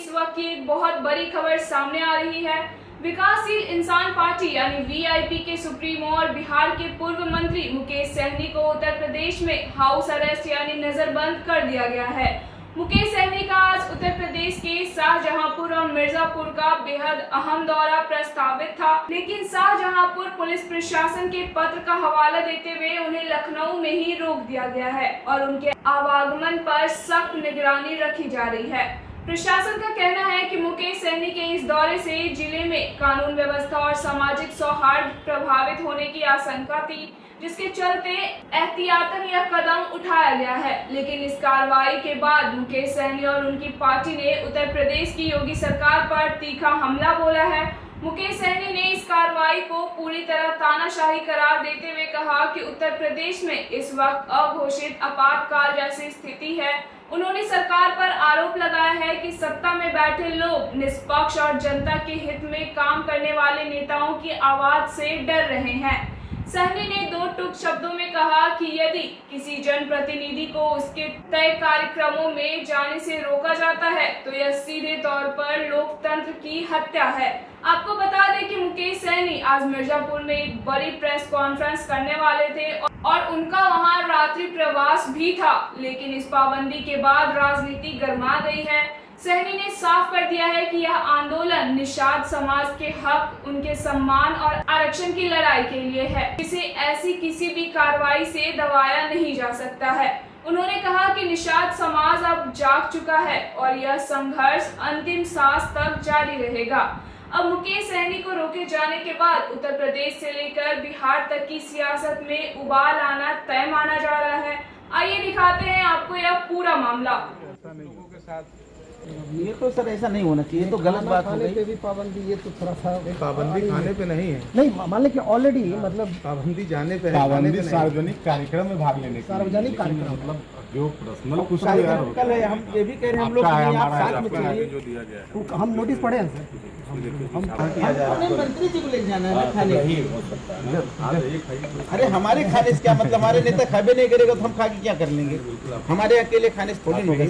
इस वक्त की एक बहुत बड़ी खबर सामने आ रही है। विकासशील इंसान पार्टी यानी वीआईपी के सुप्रीमो और बिहार के पूर्व मंत्री मुकेश सहनी को उत्तर प्रदेश में हाउस अरेस्ट यानी नजरबंद कर दिया गया है। मुकेश सहनी का आज उत्तर प्रदेश के शाहजहांपुर और मिर्जापुर का बेहद अहम दौरा प्रस्तावित था, लेकिन शाहजहांपुर पुलिस प्रशासन के पत्र का हवाला देते हुए उन्हें लखनऊ में ही रोक दिया गया है और उनके आवागमन पर सख्त निगरानी रखी जा रही है। प्रशासन का कहना है कि मुकेश सहनी के इस दौरे से जिले में कानून व्यवस्था और सामाजिक सौहार्द प्रभावित होने की आशंका थी, जिसके चलते एहतियातन यह कदम उठाया गया है। लेकिन इस कार्रवाई के बाद मुकेश सहनी और उनकी पार्टी ने उत्तर प्रदेश की योगी सरकार पर तीखा हमला बोला है। मुकेश सहनी ने इस कार्रवाई को पूरी तरह तानाशाही करार देते हुए कहा कि उत्तर प्रदेश में इस वक्त अघोषित आपातकाल जैसी स्थिति है। उन्होंने सरकार पर आरोप लगाया है कि सत्ता में बैठे लोग निष्पक्ष और जनता के हित में काम करने वाले नेताओं की आवाज से डर रहे हैं। सहनी ने दो टूक शब्दों में कहा कि यदि किसी जनप्रतिनिधि को उसके तय कार्यक्रमों में जाने से रोका जाता है तो यह सीधे तौर पर लोकतंत्र की हत्या है। आपको बता दें कि मुकेश सहनी आज मिर्जापुर में एक बड़ी प्रेस कॉन्फ्रेंस करने वाले थे और उनका वहां रात्रि प्रवास भी था, लेकिन इस पाबंदी के बाद राजनीति गर्मा गई है। सहनी ने साफ कर दिया है कि यह आंदोलन निषाद समाज के हक, उनके सम्मान और आरक्षण की लड़ाई के लिए है। इसे ऐसी किसी भी कार्रवाई से दबाया नहीं जा सकता है। उन्होंने कहा कि निषाद समाज अब जाग चुका है और यह संघर्ष अंतिम सांस तक जारी रहेगा। अब मुकेश सहनी को रोके जाने के बाद उत्तर प्रदेश से लेकर बिहार तक की सियासत में उबाल आना तय माना जा रहा है। आइए दिखाते हैं आपको यह पूरा मामला। ये तो सर ऐसा नहीं होना चाहिए, तो गलत बात हो गई। भी पाबंदी, ये तो थोड़ा सा पाबंदी खाने पे नहीं है। नहीं, मान लें कि ऑलरेडी मतलब पाबंदी जाने पे है, पाबंदी सार्वजनिक कार्यक्रम में भाग लेने की। सार्वजनिक कार्यक्रम मतलब जो पर्सनल कुछ कल है, हम ये भी कह रहे हैं हम लोग आप साथ में चलिए। हम नोटिस पढ़े हैं सर, हम मंत्री जी को ले जाना है खाने। अरे हमारे खाने से क्या मतलब, हमारे नेता खाबे नहीं करेगा तो हम खा के क्या कर लेंगे? हमारे अकेले खाने से थोड़ी होगा।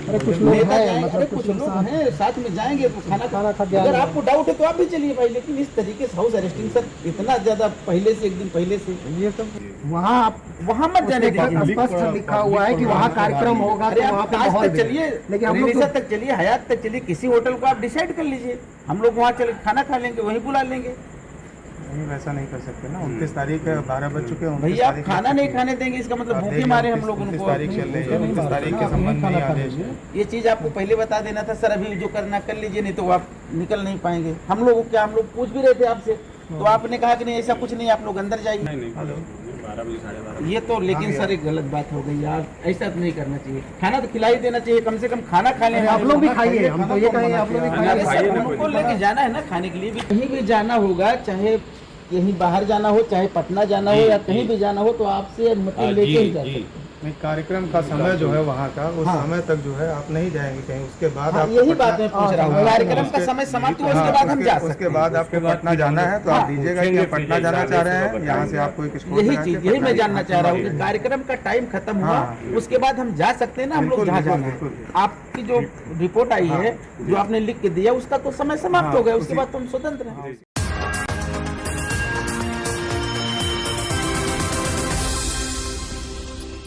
अरे कुछ लोग हैं, मतलब कुछ लोग हैं साथ में जाएंगे तो खाना खा के अगर आपको डाउट है तो आप भी चलिए भाई, लेकिन इस तरीके से हाउस अरेस्टिंग सर इतना ज्यादा पहले से एक दिन पहले से ये सब वहाँ मत जाने का स्पष्ट लिखा हुआ है कि वहाँ कार्यक्रम होगा। अरे आप ताज तक चलिए, लेकिन हम लोग तक चलिए, हयात तक चलिए, किसी होटल को आप डिसाइड कर लीजिए, हम लोग वहाँ चल खाना खा लेंगे, वहीं बुला लेंगे। नहीं, वैसा नहीं कर सकते ना। 29 तारीख 12 बज चुके हैं भैया, आप खाना नहीं खाने देंगे इसका मतलब भूखे मारे हम लोग उनको। 29 तारीख चल रही है, 29 तारीख के संबंध में आदेश है। ये चीज आपको पहले बता देना था सर, अभी जो करना कर लीजिए, नहीं तो आप निकल नहीं पाएंगे। हम लोग क्या, हम लोग पूछ भी रहे थे आपसे, तो आपने कहा कि नहीं ऐसा कुछ नहीं, आप लोग अंदर जाइए। ये तो लेकिन सर एक गलत बात हो गई यार, ऐसा तो नहीं करना चाहिए। खाना तो खिला ही देना चाहिए, कम से कम खाना खा लें। आप लोग भी खाइए, हम तो ये कहेंगे आप लोग भी खाइए। उनको लेके जाना है ना खाने के लिए भी, कहीं भी जाना होगा, चाहे कहीं बाहर जाना हो, चाहे पटना जाना हो या कहीं भी जाना हो, तो आपसे अनुमति लेके ही जाते हैं। नहीं, कार्यक्रम का समय जो है वहाँ का, उस समय तक जो है आप नहीं जाएंगे कहीं, उसके बाद आप यही बात मैं पूछ रहा हूँ। कार्यक्रम का समय समाप्त हुआ उसके बाद हम जा सकते हैं। उसके बाद आपको पटना जाना है तो आप दीजिएगा कि आप पटना जाना चाह रहे हैं, यहाँ से आपको एक स्कूल। यही चीज यही मैं जानना चाह रहा हूँ कि कार्यक्रम का टाइम खत्म हुआ उसके बाद हम जा सकते हैं ना, हम लोग जहाँ जाना है। आपकी जो रिपोर्ट आई है, जो आपने लिख के दिया, उसका तो समय समाप्त हो गया, उसके बाद तुम स्वतंत्र हैं।